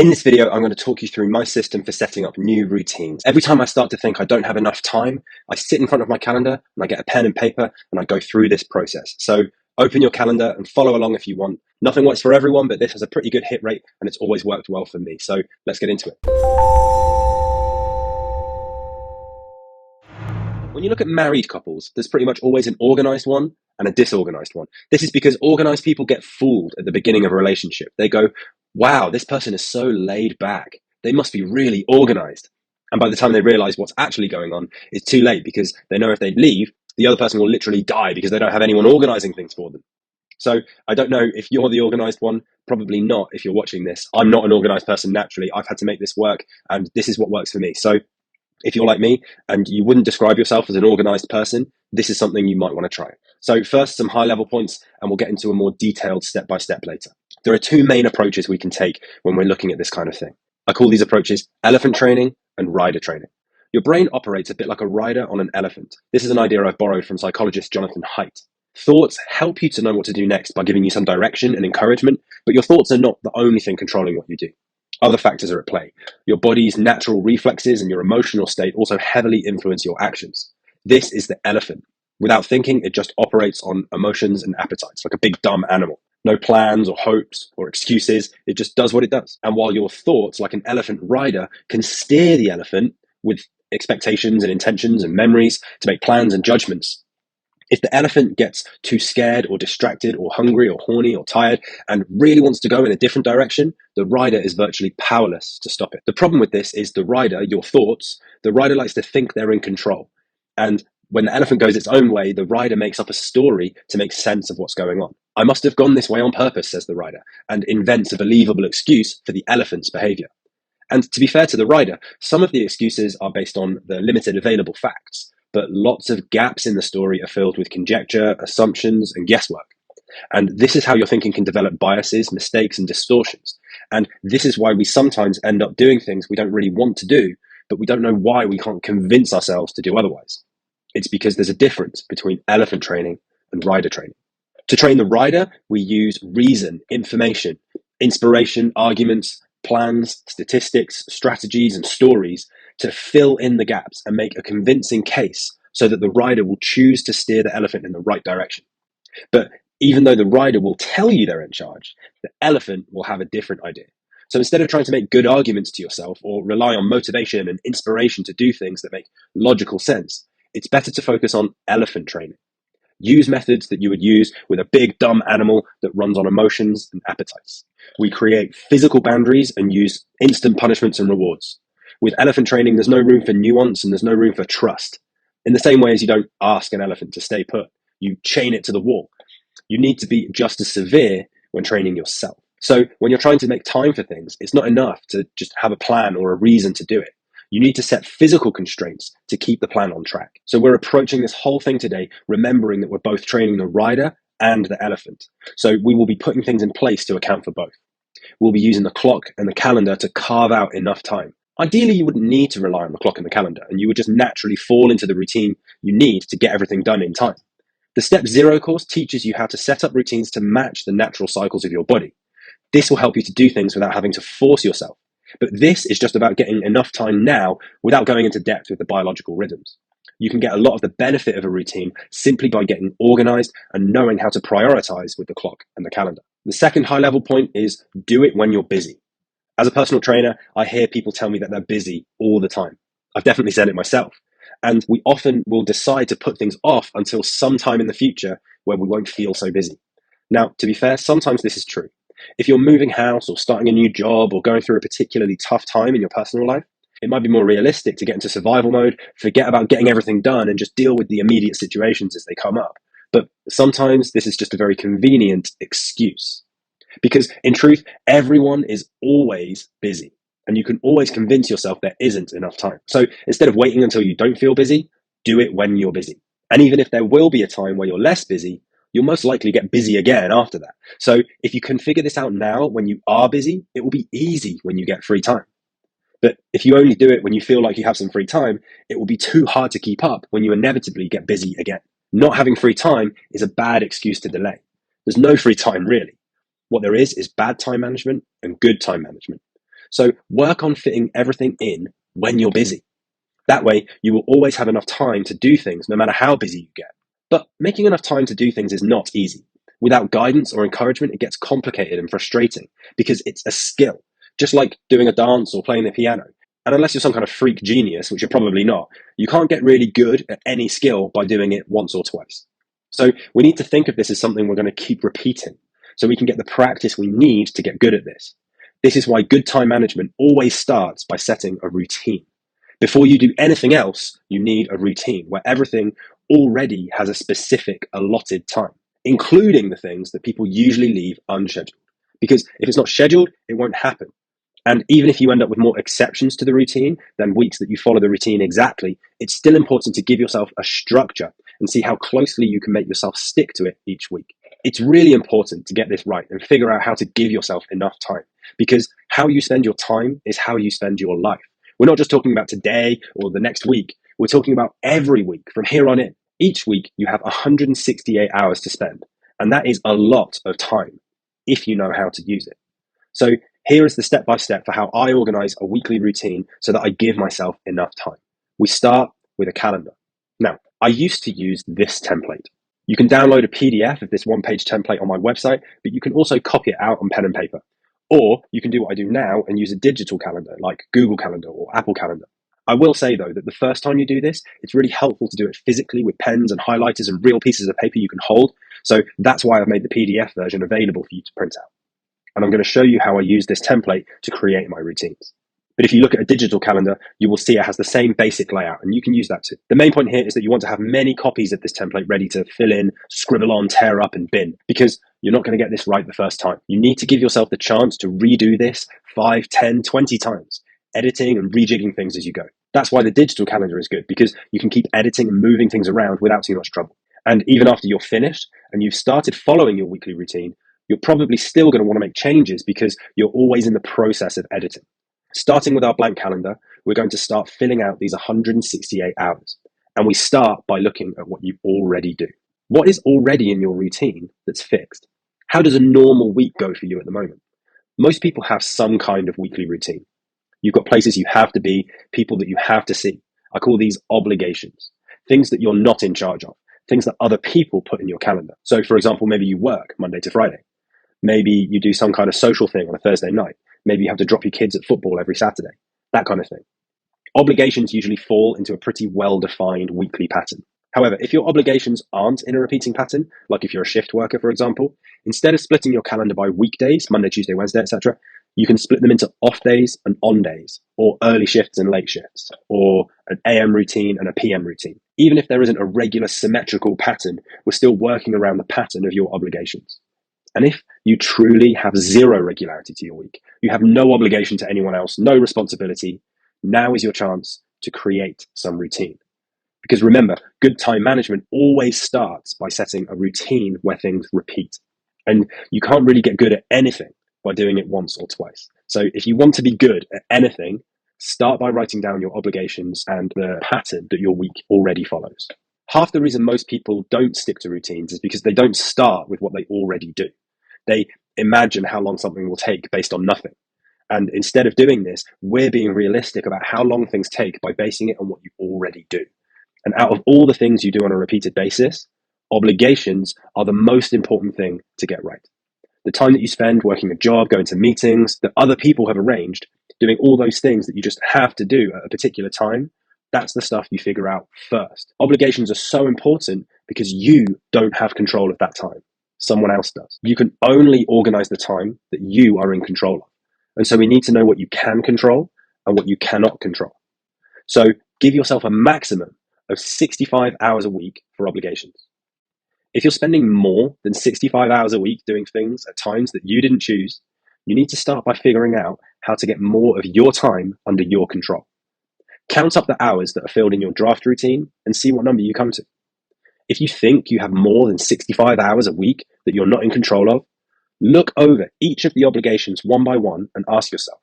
In this video, I'm going to talk you through my system for setting up new routines. Every time I start to think I don't have enough time, I sit in front of my calendar and I get a pen and paper and I go through this process. So open your calendar and follow along if you want. Nothing works for everyone, but this has a pretty good hit rate and it's always worked well for me. So let's get into it. When you look at married couples, there's pretty much always an organized one and a disorganized one. This is because organized people get fooled at the beginning of a relationship. They go, wow, this person is so laid back. They must be really organized. And by the time they realize what's actually going on, it's too late because they know if they leave, the other person will literally die because they don't have anyone organizing things for them. So I don't know if you're the organized one, probably not if you're watching this. I'm not an organized person naturally. I've had to make this work and this is what works for me. So if you're like me and you wouldn't describe yourself as an organized person, this is something you might want to try. So first, some high-level points, and we'll get into a more detailed step-by-step later. There are two main approaches we can take when we're looking at this kind of thing. I call these approaches elephant training and rider training. Your brain operates a bit like a rider on an elephant. This is an idea I've borrowed from psychologist Jonathan Haidt. Thoughts help you to know what to do next by giving you some direction and encouragement, but your thoughts are not the only thing controlling what you do. Other factors are at play. Your body's natural reflexes and your emotional state also heavily influence your actions. This is the elephant. Without thinking, it just operates on emotions and appetites, like a big dumb animal. No plans or hopes or excuses. It just does what it does. And while your thoughts, like an elephant rider, can steer the elephant with expectations and intentions and memories to make plans and judgments, if the elephant gets too scared or distracted or hungry or horny or tired and really wants to go in a different direction, the rider is virtually powerless to stop it. The problem with this is the rider, your thoughts, the rider likes to think they're in control. And when the elephant goes its own way, the rider makes up a story to make sense of what's going on. I must have gone this way on purpose, says the rider, and invents a believable excuse for the elephant's behavior. And to be fair to the rider, some of the excuses are based on the limited available facts, but lots of gaps in the story are filled with conjecture, assumptions, and guesswork. And this is how your thinking can develop biases, mistakes, and distortions. And this is why we sometimes end up doing things we don't really want to do, but we don't know why we can't convince ourselves to do otherwise. It's because there's a difference between elephant training and rider training. To train the rider, we use reason, information, inspiration, arguments, plans, statistics, strategies, and stories to fill in the gaps and make a convincing case so that the rider will choose to steer the elephant in the right direction. But even though the rider will tell you they're in charge, the elephant will have a different idea. So instead of trying to make good arguments to yourself or rely on motivation and inspiration to do things that make logical sense, it's better to focus on elephant training. Use methods that you would use with a big dumb animal that runs on emotions and appetites. We create physical boundaries and use instant punishments and rewards. With elephant training, there's no room for nuance and there's no room for trust. In the same way as you don't ask an elephant to stay put, you chain it to the wall. You need to be just as severe when training yourself. So when you're trying to make time for things, it's not enough to just have a plan or a reason to do it. You need to set physical constraints to keep the plan on track. So we're approaching this whole thing today, remembering that we're both training the rider and the elephant. So we will be putting things in place to account for both. We'll be using the clock and the calendar to carve out enough time. Ideally, you wouldn't need to rely on the clock and the calendar, and you would just naturally fall into the routine you need to get everything done in time. The Step Zero course teaches you how to set up routines to match the natural cycles of your body. This will help you to do things without having to force yourself. But this is just about getting enough time now without going into depth with the biological rhythms. You can get a lot of the benefit of a routine simply by getting organized and knowing how to prioritize with the clock and the calendar. The second high-level point is do it when you're busy. As a personal trainer, I hear people tell me that they're busy all the time. I've definitely said it myself. And we often will decide to put things off until sometime in the future where we won't feel so busy. Now, to be fair, sometimes this is true. If you're moving house or starting a new job or going through a particularly tough time in your personal life, it might be more realistic to get into survival mode, forget about getting everything done and just deal with the immediate situations as they come up. But sometimes this is just a very convenient excuse. Because in truth, everyone is always busy and you can always convince yourself there isn't enough time. So instead of waiting until you don't feel busy, do it when you're busy. And even if there will be a time where you're less busy, you'll most likely get busy again after that. So if you can figure this out now when you are busy, it will be easy when you get free time. But if you only do it when you feel like you have some free time, it will be too hard to keep up when you inevitably get busy again. Not having free time is a bad excuse to delay. There's no free time really. What there is bad time management and good time management. So work on fitting everything in when you're busy. That way, you will always have enough time to do things no matter how busy you get. But making enough time to do things is not easy. Without guidance or encouragement, it gets complicated and frustrating because it's a skill, just like doing a dance or playing the piano. And unless you're some kind of freak genius, which you're probably not, you can't get really good at any skill by doing it once or twice. So we need to think of this as something we're going to keep repeating so we can get the practice we need to get good at this. This is why good time management always starts by setting a routine. Before you do anything else, you need a routine where everything already has a specific allotted time, including the things that people usually leave unscheduled. Because if it's not scheduled, it won't happen. And even if you end up with more exceptions to the routine than weeks that you follow the routine exactly, it's still important to give yourself a structure and see how closely you can make yourself stick to it each week. It's really important to get this right and figure out how to give yourself enough time, because how you spend your time is how you spend your life. We're not just talking about today or the next week. We're talking about every week from here on in. Each week, you have 168 hours to spend, and that is a lot of time if you know how to use it. So here is the step-by-step for how I organize a weekly routine so that I give myself enough time. We start with a calendar. Now, I used to use this template. You can download a PDF of this one-page template on my website, but you can also copy it out on pen and paper. Or you can do what I do now and use a digital calendar like Google Calendar or Apple Calendar. I will say, though, that the first time you do this, it's really helpful to do it physically with pens and highlighters and real pieces of paper you can hold. So that's why I've made the PDF version available for you to print out. And I'm going to show you how I use this template to create my routines. But if you look at a digital calendar, you will see it has the same basic layout, and you can use that too. The main point here is that you want to have many copies of this template ready to fill in, scribble on, tear up, and bin, because you're not going to get this right the first time. You need to give yourself the chance to redo this 5, 10, 20 times, editing and rejigging things as you go. That's why the digital calendar is good, because you can keep editing and moving things around without too much trouble. And even after you're finished and you've started following your weekly routine, you're probably still going to want to make changes because you're always in the process of editing. Starting with our blank calendar, we're going to start filling out these 168 hours. And we start by looking at what you already do. What is already in your routine that's fixed? How does a normal week go for you at the moment? Most people have some kind of weekly routine. You've got places you have to be, people that you have to see. I call these obligations, things that you're not in charge of, things that other people put in your calendar. So, for example, maybe you work Monday to Friday. Maybe you do some kind of social thing on a Thursday night. Maybe you have to drop your kids at football every Saturday, that kind of thing. Obligations usually fall into a pretty well-defined weekly pattern. However, if your obligations aren't in a repeating pattern, like if you're a shift worker, for example, instead of splitting your calendar by weekdays, Monday, Tuesday, Wednesday, etc., you can split them into off days and on days, or early shifts and late shifts, or an AM routine and a PM routine. Even if there isn't a regular symmetrical pattern, we're still working around the pattern of your obligations. And if you truly have zero regularity to your week, you have no obligation to anyone else, no responsibility, now is your chance to create some routine. Because remember, good time management always starts by setting a routine where things repeat. And you can't really get good at anything by doing it once or twice. So if you want to be good at anything, start by writing down your obligations and the pattern that your week already follows. Half the reason most people don't stick to routines is because they don't start with what they already do. They imagine how long something will take based on nothing. And instead of doing this, we're being realistic about how long things take by basing it on what you already do. And out of all the things you do on a repeated basis, obligations are the most important thing to get right. The time that you spend working a job, going to meetings that other people have arranged, doing all those things that you just have to do at a particular time, that's the stuff you figure out first. Obligations are so important because you don't have control of that time. Someone else does. You can only organize the time that you are in control of. And so we need to know what you can control and what you cannot control. So give yourself a maximum of 65 hours a week for obligations. If you're spending more than 65 hours a week doing things at times that you didn't choose, you need to start by figuring out how to get more of your time under your control. Count up the hours that are filled in your draft routine and see what number you come to. If you think you have more than 65 hours a week that you're not in control of, look over each of the obligations one by one and ask yourself,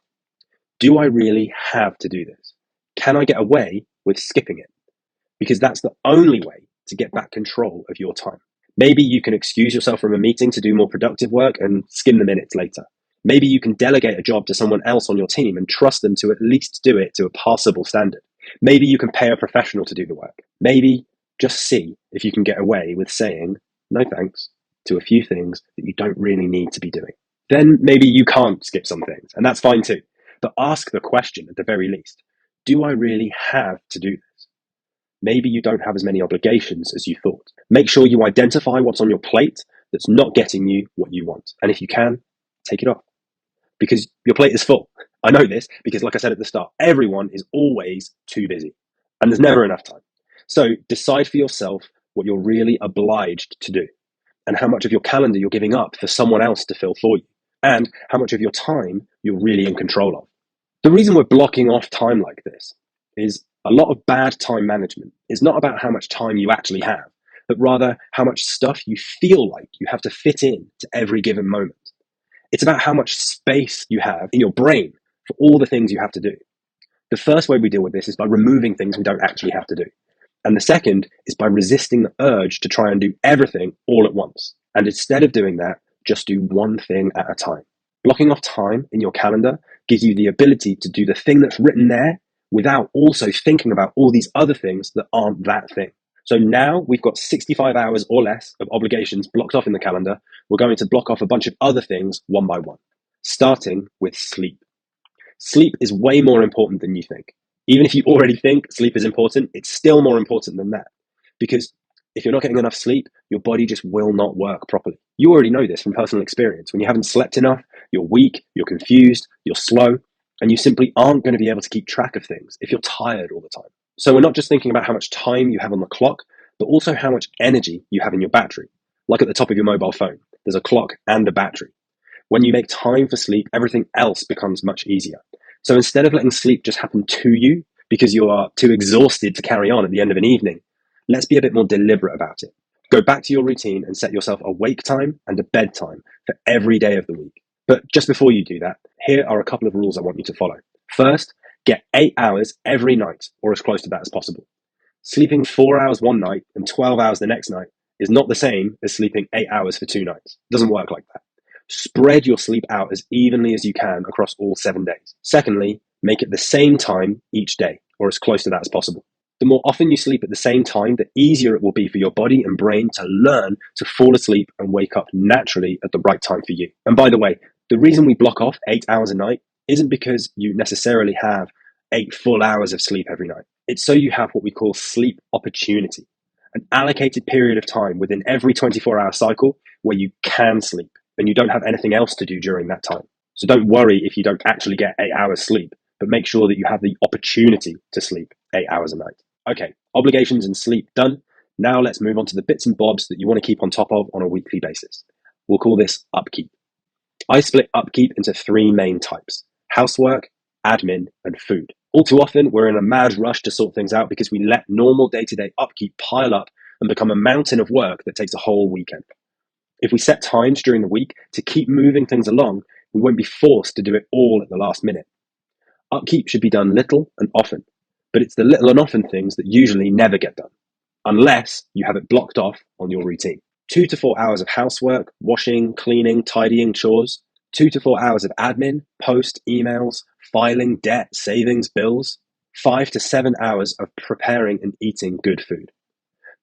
do I really have to do this? Can I get away with skipping it? Because that's the only way to get back control of your time. Maybe you can excuse yourself from a meeting to do more productive work and skim the minutes later. Maybe you can delegate a job to someone else on your team and trust them to at least do it to a passable standard. Maybe you can pay a professional to do the work. Maybe just see if you can get away with saying no thanks to a few things that you don't really need to be doing. Then maybe you can't skip some things, and that's fine too. But ask the question at the very least, do I really have to do this? Maybe you don't have as many obligations as you thought. Make sure you identify what's on your plate that's not getting you what you want. And if you can, take it off because your plate is full. I know this because, like I said at the start, everyone is always too busy and there's never enough time. So decide for yourself what you're really obliged to do and how much of your calendar you're giving up for someone else to fill for you and how much of your time you're really in control of. The reason we're blocking off time like this is a lot of bad time management is not about how much time you actually have, but rather how much stuff you feel like you have to fit in to every given moment. It's about how much space you have in your brain for all the things you have to do. The first way we deal with this is by removing things we don't actually have to do. And the second is by resisting the urge to try and do everything all at once. And instead of doing that, just do one thing at a time. Blocking off time in your calendar gives you the ability to do the thing that's written there without also thinking about all these other things that aren't that thing. So now we've got 65 hours or less of obligations blocked off in the calendar. We're going to block off a bunch of other things one by one, starting with sleep. Sleep is way more important than you think. Even if you already think sleep is important, it's still more important than that. Because if you're not getting enough sleep, your body just will not work properly. You already know this from personal experience. When you haven't slept enough, you're weak, you're confused, you're slow, and you simply aren't going to be able to keep track of things if you're tired all the time. So we're not just thinking about how much time you have on the clock, but also how much energy you have in your battery. Like at the top of your mobile phone, there's a clock and a battery. When you make time for sleep, everything else becomes much easier. So instead of letting sleep just happen to you because you are too exhausted to carry on at the end of an evening, let's be a bit more deliberate about it. Go back to your routine and set yourself a wake time and a bedtime for every day of the week. But just before you do that, here are a couple of rules I want you to follow. First, get 8 hours every night or as close to that as possible. Sleeping 4 hours one night and 12 hours the next night is not the same as sleeping 8 hours for 2 nights. It doesn't work like that. Spread your sleep out as evenly as you can across all 7 days. Secondly, make it the same time each day, or as close to that as possible. The more often you sleep at the same time, the easier it will be for your body and brain to learn to fall asleep and wake up naturally at the right time for you. And by the way, the reason we block off 8 hours a night isn't because you necessarily have 8 full hours of sleep every night. It's so you have what we call sleep opportunity, an allocated period of time within every 24-hour cycle where you can sleep and you don't have anything else to do during that time. So don't worry if you don't actually get 8 hours sleep, but make sure that you have the opportunity to sleep 8 hours a night. Okay, obligations and sleep done. Now let's move on to the bits and bobs that you want to keep on top of on a weekly basis. We'll call this upkeep. I split upkeep into 3 main types: housework, admin, and food. All too often, we're in a mad rush to sort things out because we let normal day-to-day upkeep pile up and become a mountain of work that takes a whole weekend. If we set times during the week to keep moving things along, we won't be forced to do it all at the last minute. Upkeep should be done little and often, but it's the little and often things that usually never get done, unless you have it blocked off on your routine. 2 to 4 hours of housework, washing, cleaning, tidying, chores. 2 to 4 hours of admin, post, emails, filing, debt, savings, bills. 5 to 7 hours of preparing and eating good food.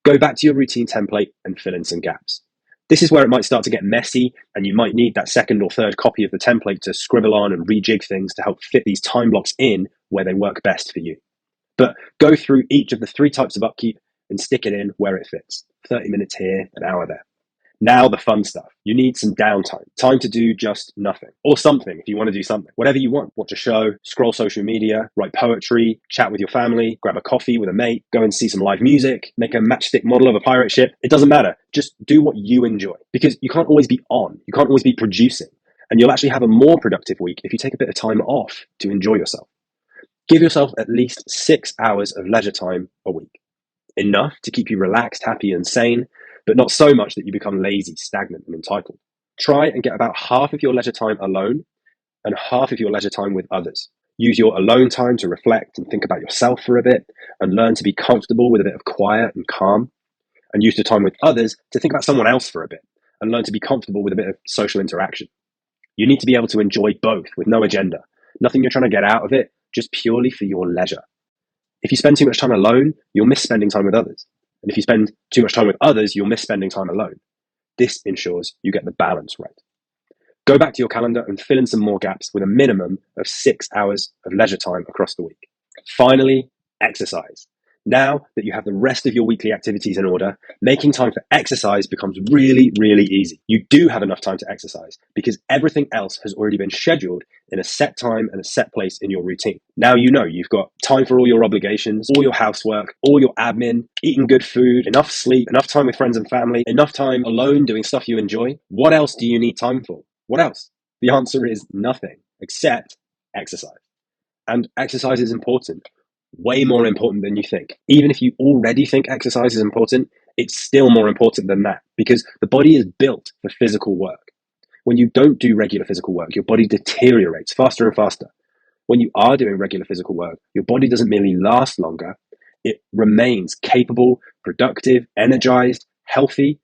Go back to your routine template and fill in some gaps. This is where it might start to get messy, and you might need that second or third copy of the template to scribble on and rejig things to help fit these time blocks in where they work best for you. But go through each of the 3 types of upkeep and stick it in where it fits. 30 minutes here, an hour there. Now the fun stuff. You need some downtime. Time to do just nothing. Or something if you want to do something. Whatever you want. Watch a show, scroll social media, write poetry, chat with your family, grab a coffee with a mate, go and see some live music, make a matchstick model of a pirate ship. It doesn't matter. Just do what you enjoy. Because you can't always be on. You can't always be producing. And you'll actually have a more productive week if you take a bit of time off to enjoy yourself. Give yourself at least 6 hours of leisure time a week. Enough to keep you relaxed, happy, and sane, but not so much that you become lazy, stagnant, and entitled. Try and get about half of your leisure time alone and half of your leisure time with others. Use your alone time to reflect and think about yourself for a bit and learn to be comfortable with a bit of quiet and calm. And use the time with others to think about someone else for a bit and learn to be comfortable with a bit of social interaction. You need to be able to enjoy both with no agenda. Nothing you're trying to get out of it, just purely for your leisure. If you spend too much time alone, you'll miss spending time with others. And if you spend too much time with others, you'll miss spending time alone. This ensures you get the balance right. Go back to your calendar and fill in some more gaps with a minimum of 6 hours of leisure time across the week. Finally, exercise. Now that you have the rest of your weekly activities in order, making time for exercise becomes really, really easy. You do have enough time to exercise because everything else has already been scheduled in a set time and a set place in your routine. Now you know you've got time for all your obligations, all your housework, all your admin, eating good food, enough sleep, enough time with friends and family, enough time alone doing stuff you enjoy. What else do you need time for? What else? The answer is nothing except exercise. And exercise is important, way more important than you think. Even if you already think exercise is important, it's still more important than that because the body is built for physical work. When you don't do regular physical work, your body deteriorates faster and faster. When you are doing regular physical work, your body doesn't merely last longer, it remains capable, productive, energized, healthy,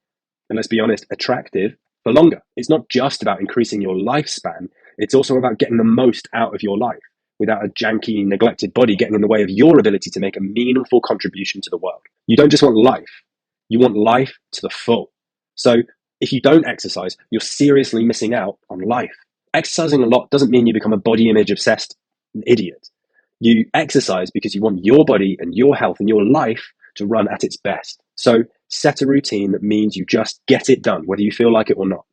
and let's be honest, attractive for longer. It's not just about increasing your lifespan, it's also about getting the most out of your life without a janky, neglected body getting in the way of your ability to make a meaningful contribution to the world. You don't just want life, you want life to the full. So if you don't exercise, you're seriously missing out on life. Exercising a lot doesn't mean you become a body image obsessed idiot. You exercise because you want your body and your health and your life to run at its best. So set a routine that means you just get it done, whether you feel like it or not,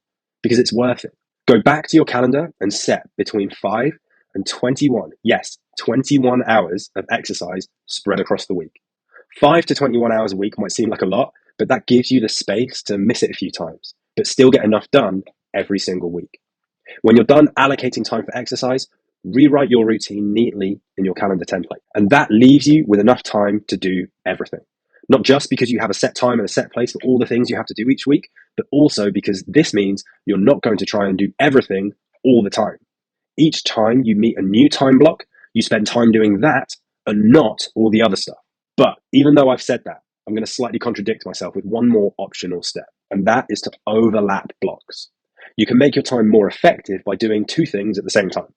because it's worth it. Go back to your calendar and set between 5 and 21, yes, 21 hours of exercise spread across the week. 5 to 21 hours a week might seem like a lot, but that gives you the space to miss it a few times, but still get enough done every single week. When you're done allocating time for exercise, rewrite your routine neatly in your calendar template. And that leaves you with enough time to do everything. Not just because you have a set time and a set place for all the things you have to do each week, but also because this means you're not going to try and do everything all the time. Each time you meet a new time block, you spend time doing that and not all the other stuff. But even though I've said that, I'm going to slightly contradict myself with one more optional step, and that is to overlap blocks. You can make your time more effective by doing two things at the same time.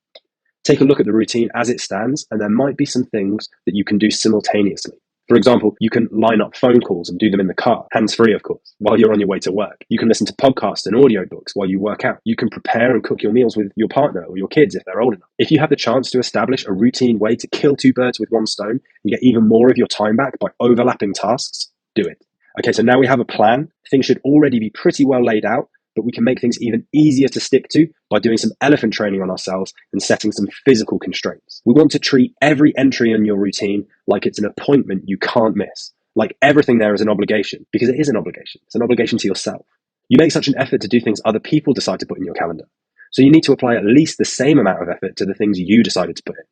Take a look at the routine as it stands, and there might be some things that you can do simultaneously. For example, you can line up phone calls and do them in the car, hands-free of course, while you're on your way to work. You can listen to podcasts and audiobooks while you work out. You can prepare and cook your meals with your partner or your kids if they're old enough. If you have the chance to establish a routine way to kill two birds with one stone and get even more of your time back by overlapping tasks, do it. Okay, so now we have a plan. Things should already be pretty well laid out, but we can make things even easier to stick to by doing some elephant training on ourselves and setting some physical constraints. We want to treat every entry in your routine like it's an appointment you can't miss, like everything there is an obligation, because it is an obligation. It's an obligation to yourself. You make such an effort to do things other people decide to put in your calendar, so you need to apply at least the same amount of effort to the things you decided to put in.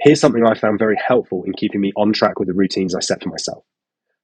Here's something I found very helpful in keeping me on track with the routines I set for myself.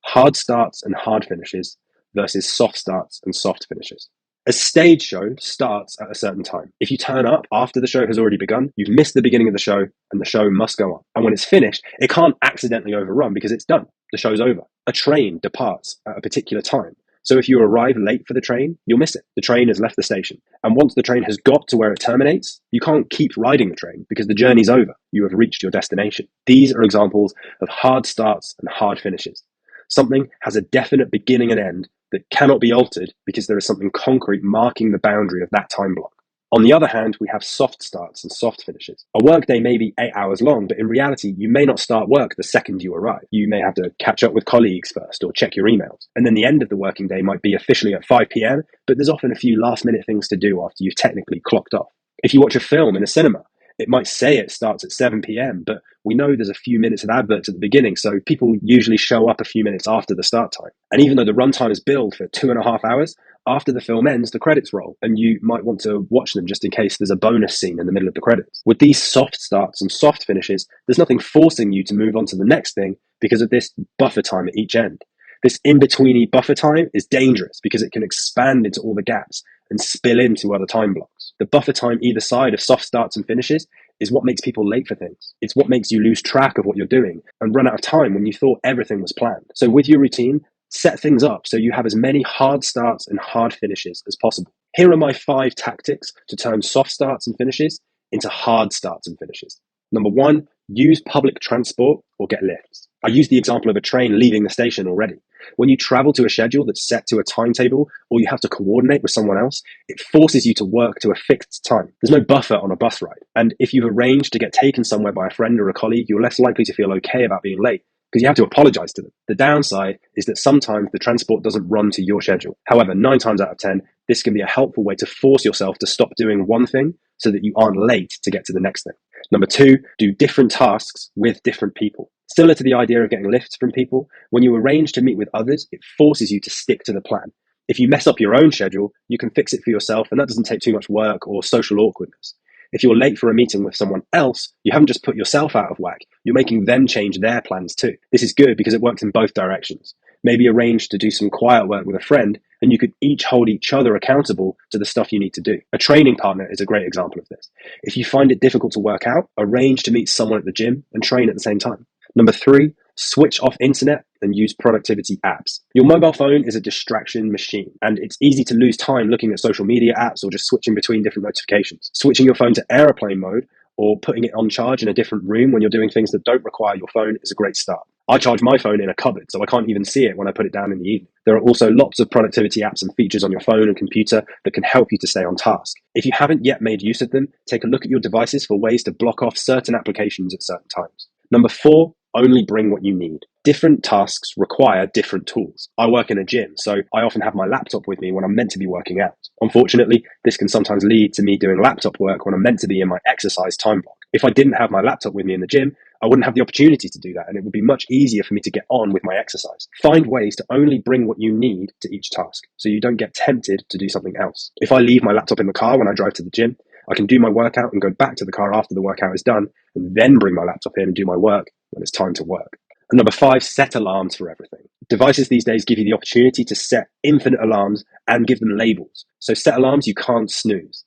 Hard starts and hard finishes versus soft starts and soft finishes. A stage show starts at a certain time. If you turn up after the show has already begun, you've missed the beginning of the show and the show must go on. And when it's finished, it can't accidentally overrun because it's done. The show's over. A train departs at a particular time. So if you arrive late for the train, you'll miss it. The train has left the station. And once the train has got to where it terminates, you can't keep riding the train because the journey's over. You have reached your destination. These are examples of hard starts and hard finishes. Something has a definite beginning and end that cannot be altered because there is something concrete marking the boundary of that time block. On the other hand, we have soft starts and soft finishes. A workday may be 8 hours long, but in reality, you may not start work the second you arrive. You may have to catch up with colleagues first or check your emails. And then the end of the working day might be officially at 5 p.m., but there's often a few last minute things to do after you've technically clocked off. If you watch a film in a cinema, it might say it starts at 7 p.m., but we know there's a few minutes of adverts at the beginning, so people usually show up a few minutes after the start time. And even though the runtime is billed for 2.5 hours, after the film ends, the credits roll, and you might want to watch them just in case there's a bonus scene in the middle of the credits. With these soft starts and soft finishes, there's nothing forcing you to move on to the next thing because of this buffer time at each end. This in-betweeny buffer time is dangerous because it can expand into all the gaps and spill into other time blocks. The buffer time either side of soft starts and finishes is what makes people late for things. It's what makes you lose track of what you're doing and run out of time when you thought everything was planned. So with your routine, set things up so you have as many hard starts and hard finishes as possible. Here are my 5 tactics to turn soft starts and finishes into hard starts and finishes. Number 1, use public transport or get lifts. I used the example of a train leaving the station already. When you travel to a schedule that's set to a timetable or you have to coordinate with someone else, it forces you to work to a fixed time. There's no buffer on a bus ride. And if you've arranged to get taken somewhere by a friend or a colleague, you're less likely to feel okay about being late because you have to apologize to them. The downside is that sometimes the transport doesn't run to your schedule. However, 9 times out of 10, this can be a helpful way to force yourself to stop doing one thing so that you aren't late to get to the next thing. Number 2, do different tasks with different people. Similar to the idea of getting lifts from people, when you arrange to meet with others, it forces you to stick to the plan. If you mess up your own schedule, you can fix it for yourself, and that doesn't take too much work or social awkwardness. If you're late for a meeting with someone else, you haven't just put yourself out of whack, you're making them change their plans too. This is good because it works in both directions. Maybe arrange to do some quiet work with a friend, and you could each hold each other accountable to the stuff you need to do. A training partner is a great example of this. If you find it difficult to work out, arrange to meet someone at the gym and train at the same time. Number 3, switch off internet and use productivity apps. Your mobile phone is a distraction machine, and it's easy to lose time looking at social media apps or just switching between different notifications. Switching your phone to airplane mode or putting it on charge in a different room when you're doing things that don't require your phone is a great start. I charge my phone in a cupboard, so I can't even see it when I put it down in the evening. There are also lots of productivity apps and features on your phone and computer that can help you to stay on task. If you haven't yet made use of them, take a look at your devices for ways to block off certain applications at certain times. Number 4, only bring what you need. Different tasks require different tools. I work in a gym, so I often have my laptop with me when I'm meant to be working out. Unfortunately, this can sometimes lead to me doing laptop work when I'm meant to be in my exercise time block. If I didn't have my laptop with me in the gym, I wouldn't have the opportunity to do that, and it would be much easier for me to get on with my exercise. Find ways to only bring what you need to each task, so you don't get tempted to do something else. If I leave my laptop in the car when I drive to the gym, I can do my workout and go back to the car after the workout is done, and then bring my laptop in and do my work when it's time to work. And number 5, set alarms for everything. Devices these days give you the opportunity to set infinite alarms and give them labels. So set alarms you can't snooze.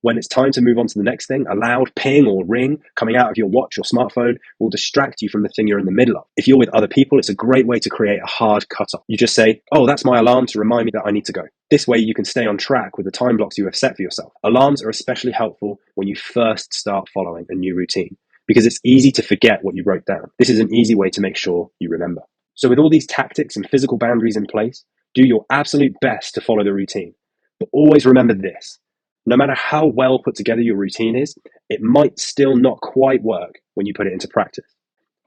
When it's time to move on to the next thing, a loud ping or ring coming out of your watch or smartphone will distract you from the thing you're in the middle of. If you're with other people, it's a great way to create a hard cutoff. You just say, oh, that's my alarm to remind me that I need to go. This way you can stay on track with the time blocks you have set for yourself. Alarms are especially helpful when you first start following a new routine, because it's easy to forget what you wrote down. This is an easy way to make sure you remember. So with all these tactics and physical boundaries in place, do your absolute best to follow the routine. But always remember this. No matter how well put together your routine is, it might still not quite work when you put it into practice.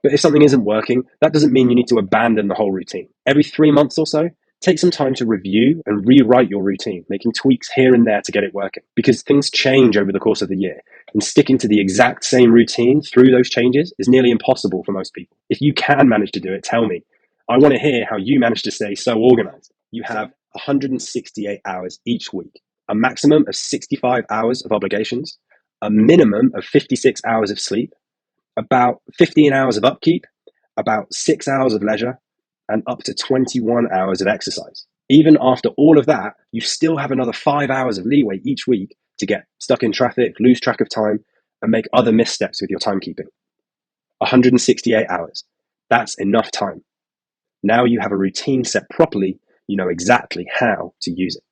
But if something isn't working, that doesn't mean you need to abandon the whole routine. Every 3 months or so, take some time to review and rewrite your routine, making tweaks here and there to get it working. Because things change over the course of the year, and sticking to the exact same routine through those changes is nearly impossible for most people. If you can manage to do it, tell me. I want to hear how you manage to stay so organized. You have 168 hours each week, a maximum of 65 hours of obligations, a minimum of 56 hours of sleep, about 15 hours of upkeep, about 6 hours of leisure, and up to 21 hours of exercise. Even after all of that, you still have another 5 hours of leeway each week to get stuck in traffic, lose track of time, and make other missteps with your timekeeping. 168 hours. That's enough time. Now you have a routine set properly, you know exactly how to use it.